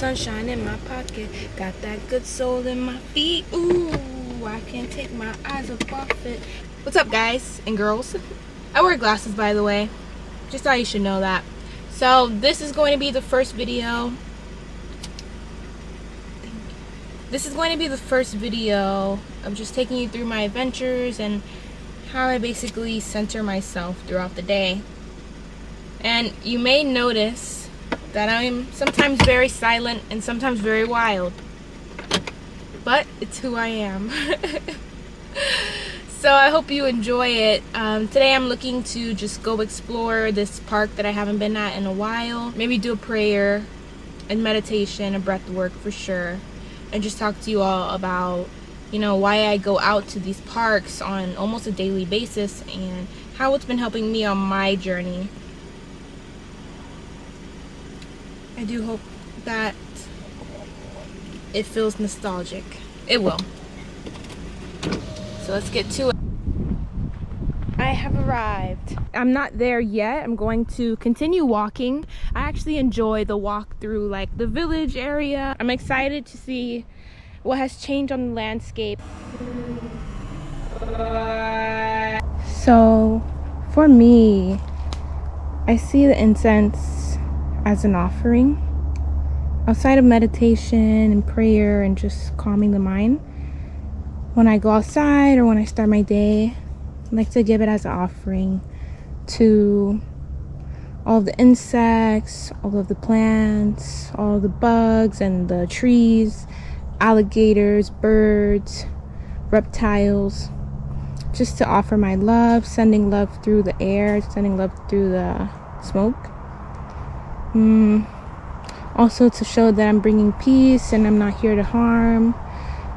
Sunshine in my pocket, got that good soul in my feet. Ooh, I can't take my eyes off it. What's up, guys and girls? I wear glasses, by the way. Just thought you should know that. So this is going to be the first video. This is going to be the first video of just taking you through my adventures and how I basically center myself throughout the day. And you may notice that I'm sometimes very silent and sometimes very wild, but it's who I am. So I hope you enjoy it. Today I'm looking to just go explore this park that I haven't been at in a while. Maybe do a prayer and meditation, a breath work for sure, and just talk to you all about, you know, why I go out to these parks on almost a daily basis and how it's been helping me on my journey. I do hope that it feels nostalgic. It will. So let's get to it. I have arrived. I'm not there yet. I'm going to continue walking. I actually enjoy the walk through like the village area. I'm excited to see what has changed on the landscape. So for me, I see the incense as an offering. Outside of meditation and prayer and just calming the mind, when I go outside or when I start my day, I like to give it as an offering to all of the insects, all of the plants, all of the bugs and the trees, alligators, birds, reptiles, just to offer my love, sending love through the air, sending love through the smoke. Also to show that I'm bringing peace and I'm not here to harm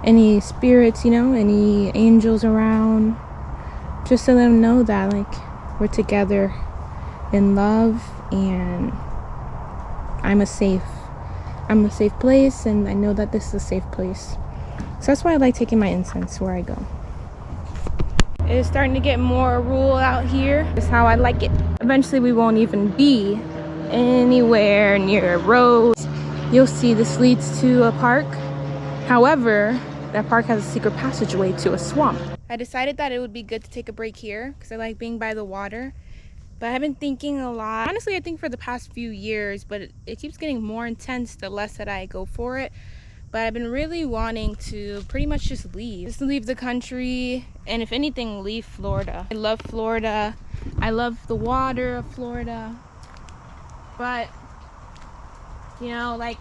any spirits, you know, any angels around. Just to let them know that like we're together in love and I'm a safe place, and I know that this is a safe place. So that's why I like taking my incense where I go. It is starting to get more rural out here. That's how I like it. Eventually we won't even be anywhere near a road. You'll see this leads to a park. However, that park has a secret passageway to a swamp. I decided that it would be good to take a break here because I like being by the water. But I've been thinking a lot. Honestly, I think for the past few years, but it keeps getting more intense the less that I go for it. But I've been really wanting to pretty much just leave. Just leave the country, and if anything, leave Florida. I love Florida. I love the water of Florida. But, you know, like,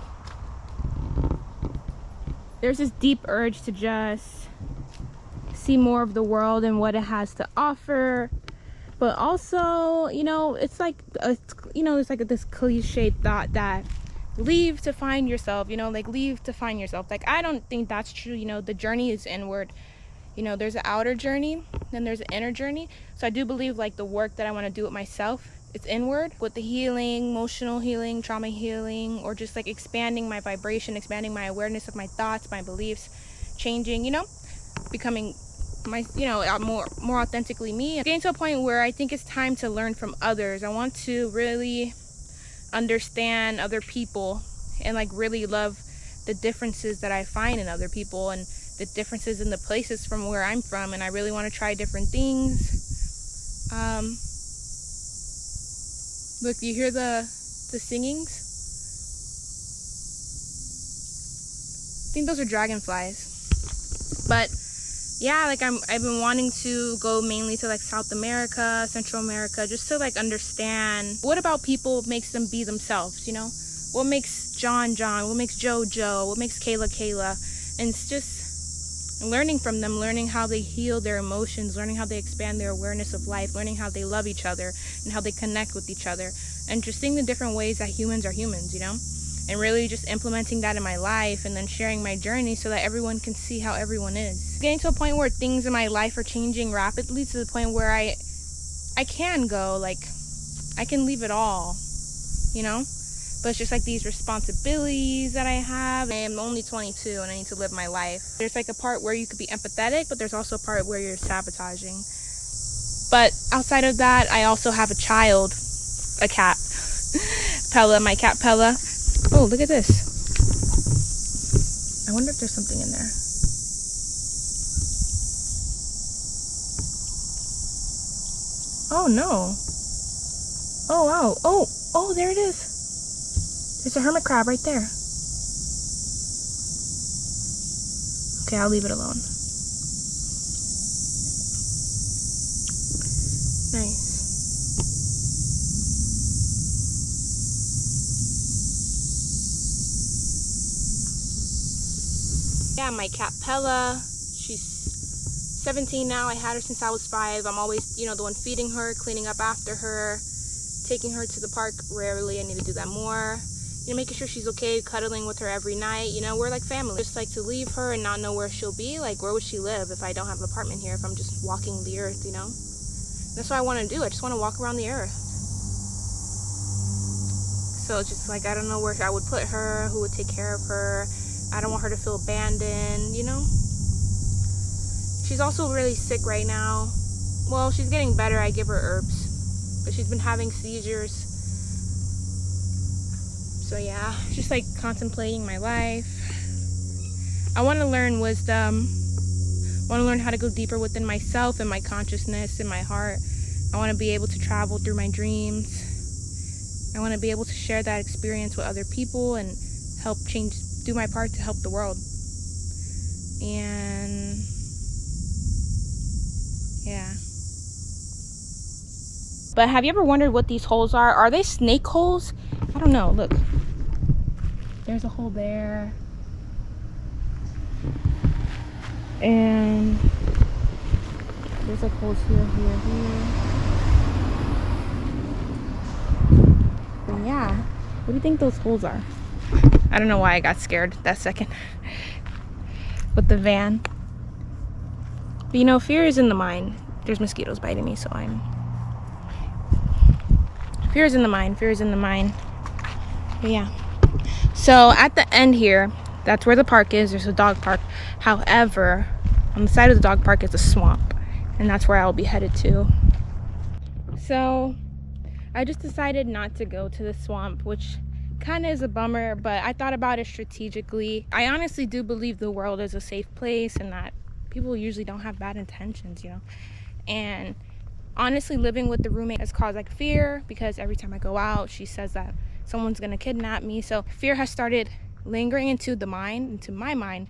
there's this deep urge to just see more of the world and what it has to offer. But also, you know, it's like, it's like this cliche thought that leave to find yourself, you know, like leave to find yourself. Like, I don't think that's true. You know, the journey is inward. You know, there's an outer journey, then there's an inner journey. So I do believe like the work that I want to do with myself, it's inward, with the healing, emotional healing, trauma healing, or just like expanding my vibration, expanding my awareness of my thoughts, my beliefs, changing, you know, becoming my, you know, more authentically me. Getting to a point where I think it's time to learn from others. I want to really understand other people and like really love the differences that I find in other people and the differences in the places from where I'm from. And I really want to try different things. Look, do you hear the singings? I think those are dragonflies. But yeah, like I've been wanting to go mainly to like South America, Central America, just to like understand what about people makes them be themselves, you know? What makes John, what makes Joe, what makes Kayla. And it's just learning from them, learning how they heal their emotions, learning how they expand their awareness of life, learning how they love each other and how they connect with each other, and just seeing the different ways that humans are humans, you know, and really just implementing that in my life and then sharing my journey so that everyone can see how everyone is. Getting to a point where things in my life are changing rapidly to the point where I can go, like, I can leave it all, you know. But it's just like these responsibilities that I have. I am only 22 and I need to live my life. There's like a part where you could be empathetic, but there's also a part where you're sabotaging. But outside of that, I also have a child, a cat. Pella, my cat Pella. Oh, look at this. I wonder if there's something in there. Oh no. Oh wow. Oh, there it is. There's a hermit crab right there. Okay, I'll leave it alone. Nice. Yeah, my cat Pella, she's 17 now. I had her since I was 5. I'm always, the one feeding her, cleaning up after her, taking her to the park rarely. I need to do that more. Making sure she's okay, cuddling with her every night. We're like family. Just like to leave her and not know where she'll be. Like, where would she live if I don't have an apartment here, if I'm just walking the earth, That's what I want to do. I just want to walk around the earth. So it's just like, I don't know where I would put her, who would take care of her. I don't want her to feel abandoned, She's also really sick right now. Well, she's getting better. I give her herbs, but she's been having seizures. So yeah, just like contemplating my life. I want to learn wisdom. I want to learn how to go deeper within myself and my consciousness and my heart. I want to be able to travel through my dreams. I want to be able to share that experience with other people and help do my part to help the world. And yeah. But have you ever wondered what these holes are? Are they snake holes? I don't know. Look. There's a hole there. And there's like holes here. But yeah. What do you think those holes are? I don't know why I got scared that second with the van. But fear is in the mind. There's mosquitoes biting me, so fear is in the mind. But yeah. So at the end here, that's where the park is. There's a dog park. However, on the side of the dog park is a swamp, and that's where I'll be headed to. So I just decided not to go to the swamp, which kind of is a bummer, but I thought about it strategically. I honestly do believe the world is a safe place and that people usually don't have bad intentions, And honestly, living with the roommate has caused like fear, because every time I go out, she says that someone's gonna kidnap me. So fear has started lingering into my mind,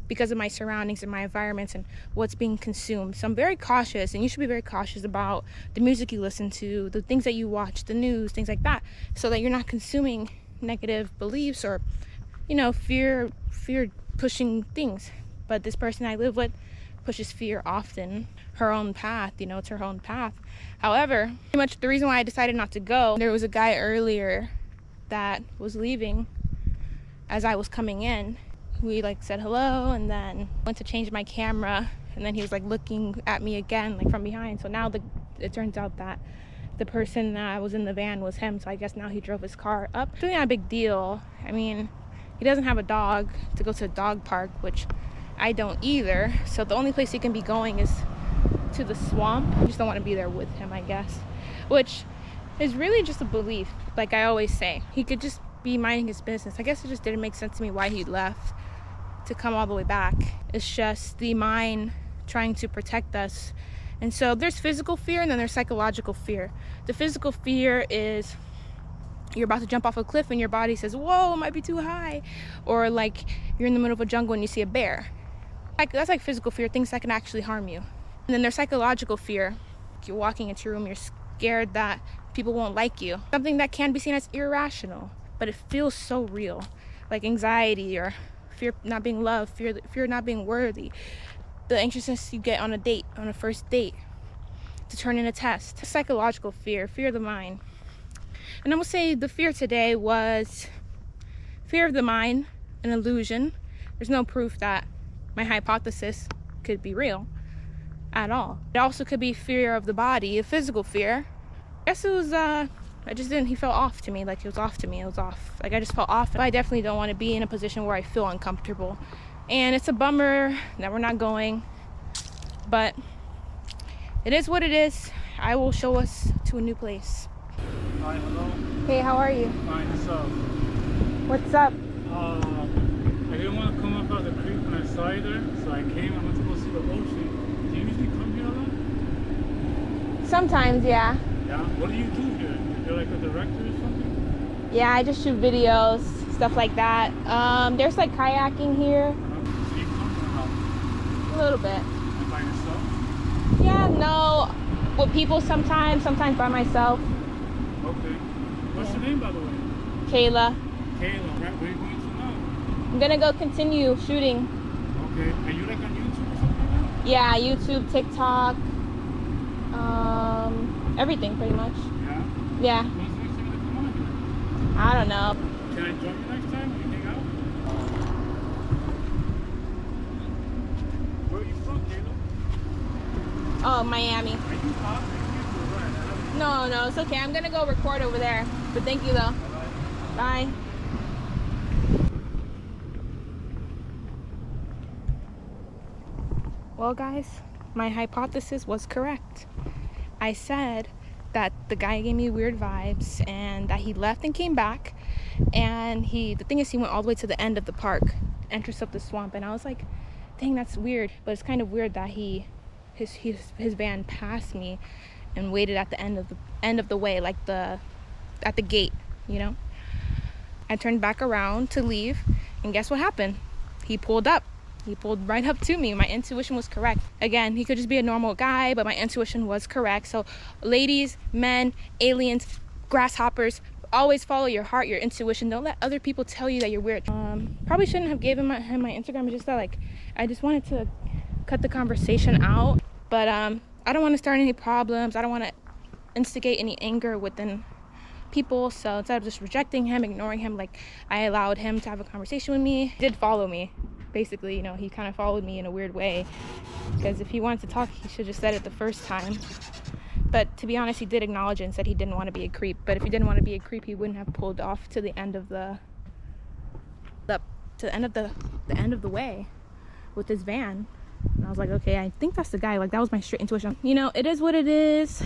because of my surroundings and my environments and what's being consumed. So I'm very cautious, and you should be very cautious about the music you listen to, the things that you watch, the news, things like that, so that you're not consuming negative beliefs or fear pushing things. But this person I live with pushes fear often. Her own path, it's her own path. However, pretty much the reason why I decided not to go, there was a guy earlier that was leaving as I was coming in. We said hello, and then went to change my camera, and then he was looking at me again from behind. So now it turns out that the person that was in the van was him. So I guess now he drove his car up. It's really not a big deal. I mean, he doesn't have a dog to go to a dog park, which I don't either. So the only place he can be going is to the swamp. I just don't want to be there with him, I guess, which is really just a belief. Like I always say, he could just be minding his business. I guess it just didn't make sense to me why he left to come all the way back. It's just the mind trying to protect us. And so there's physical fear, and then there's psychological fear. The physical fear is you're about to jump off a cliff and your body says, whoa, it might be too high. Or you're in the middle of a jungle and you see a bear. That's physical fear, things that can actually harm you. And then there's psychological fear. You're walking into a room, you're scared that people won't like you. Something that can be seen as irrational, but it feels so real. Like anxiety or fear not being loved, fear not being worthy. The anxiousness you get on a first date, to turn in a test. Psychological fear of the mind. And I will say the fear today was fear of the mind, an illusion. There's no proof that my hypothesis could be real at all. It also could be fear of the body, a physical fear. I guess it was, he felt off to me. It was off to me. It was off. I just felt off. But I definitely don't want to be in a position where I feel uncomfortable. And it's a bummer that we're not going. But it is what it is. I will show us to a new place. Hi, hello. Hey, how are you? Fine, what's up? What's up? I didn't want to come up at the weather, so I came. I went to go see the ocean. Do you usually come here a lot? Sometimes, yeah. Yeah? What do you do here? You're like a director or something? Yeah, I just shoot videos, stuff like that. There's like kayaking here. So you come or how? A little bit. And by yourself? Yeah, no. With people sometimes by myself. Okay. What's your name, by the way? Kayla. Kayla. Right, where are you going to now? I'm gonna go continue shooting. Okay. Are you like on YouTube or something like that? Yeah, YouTube, TikTok, everything pretty much. Yeah? Yeah. When's the next time you come on here? I don't know. Can I join you next time when you hang out? Where are you from, Kayla? Oh, Miami. Are you hot? Are you right? No, it's okay. I'm gonna go record over there. But thank you though. Bye. Well, guys, my hypothesis was correct. I said that the guy gave me weird vibes and that he left and came back, and the thing is, he went all the way to the end of the park, entrance of the swamp, and I was like, dang, that's weird. But it's kind of weird that his van passed me and waited at the end of the way, like at the gate, you know. I turned back around to leave, and guess what happened? He pulled right up to me. My intuition was correct. Again, he could just be a normal guy, but my intuition was correct. So ladies, men, aliens, grasshoppers, always follow your heart, your intuition. Don't let other people tell you that you're weird. Probably shouldn't have given him my Instagram. It's just that, like, I just wanted to cut the conversation out. But I don't want to start any problems. I don't want to instigate any anger within people. So instead of just rejecting him, ignoring him, like, I allowed him to have a conversation with me. He did follow me. Basically, you know, he kind of followed me in a weird way, because if he wanted to talk, he should have just said it the first time. But to be honest, he did acknowledge it and said he didn't want to be a creep. But if he didn't want to be a creep, he wouldn't have pulled off to the end of the end of the way with his van. And I was like, okay, I think that's the guy. Like, that was my straight intuition. You know, it is what it is.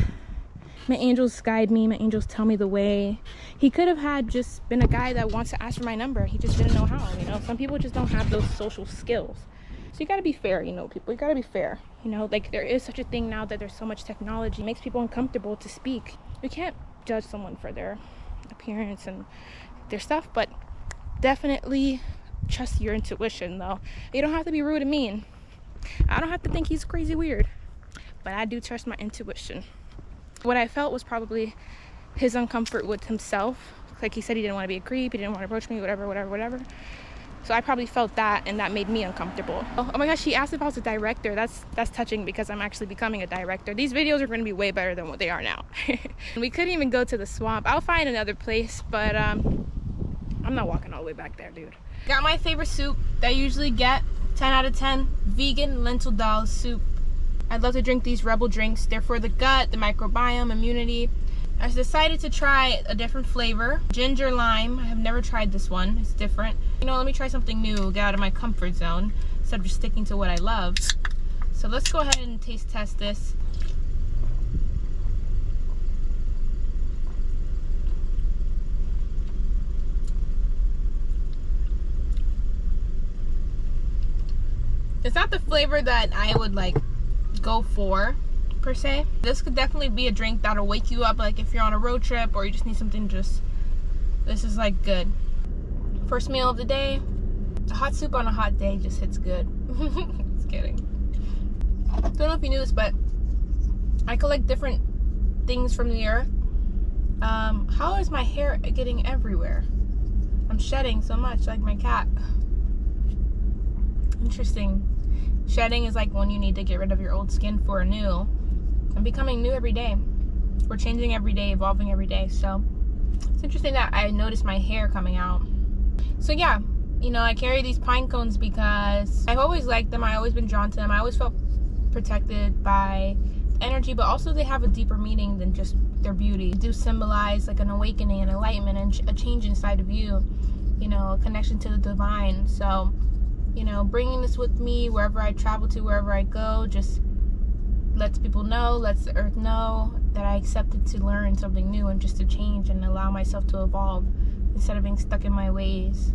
My angels guide me. My angels tell me the way. He could have had just been a guy that wants to ask for my number. He just didn't know how, you know. Some people just don't have those social skills. So you got to be fair, you know, people. You got to be fair. You know, like, there is such a thing now that there's so much technology. It makes people uncomfortable to speak. You can't judge someone for their appearance and their stuff, but definitely trust your intuition, though. You don't have to be rude and mean. I don't have to think he's crazy weird, but I do trust my intuition. What I felt was probably his uncomfort with himself. Like, he said he didn't want to be a creep, he didn't want to approach me, whatever. So I probably felt that, and that made me uncomfortable. Oh my gosh, he asked if I was a director. That's touching, because I'm actually becoming a director. These videos are going to be way better than what they are now. We couldn't even go to the swamp. I'll find another place, but I'm not walking all the way back there, dude. Got my favorite soup that I usually get, 10 out of 10, vegan lentil dal soup. I love to drink these Rebel drinks. They're for the gut, the microbiome, immunity. I decided to try a different flavor, ginger lime. I have never tried this one. It's different. You know, let me try something new, get out of my comfort zone instead of just sticking to what I love. So let's go ahead and taste test this. It's not the flavor that I would like go for per se. This could definitely be a drink that'll wake you up, like if you're on a road trip or you just need something. This is like good. First meal of the day. A hot soup on a hot day just hits good. Just kidding. Don't know if you knew this, but I collect different things from the earth. How is my hair getting everywhere? I'm shedding so much, like my cat. Interesting. Shedding is like when you need to get rid of your old skin for a new. I'm becoming new every day. We're changing every day, evolving every day. So it's interesting that I noticed my hair coming out. So yeah, you know, I carry these pine cones because I've always liked them. I've always been drawn to them. I always felt protected by energy, but also they have a deeper meaning than just their beauty. They do symbolize like an awakening, an enlightenment, and a change inside of you. You know, a connection to the divine. So, you know, bringing this with me wherever I travel to, wherever I go, just lets people know, lets the earth know that I accepted to learn something new and just to change and allow myself to evolve instead of being stuck in my ways.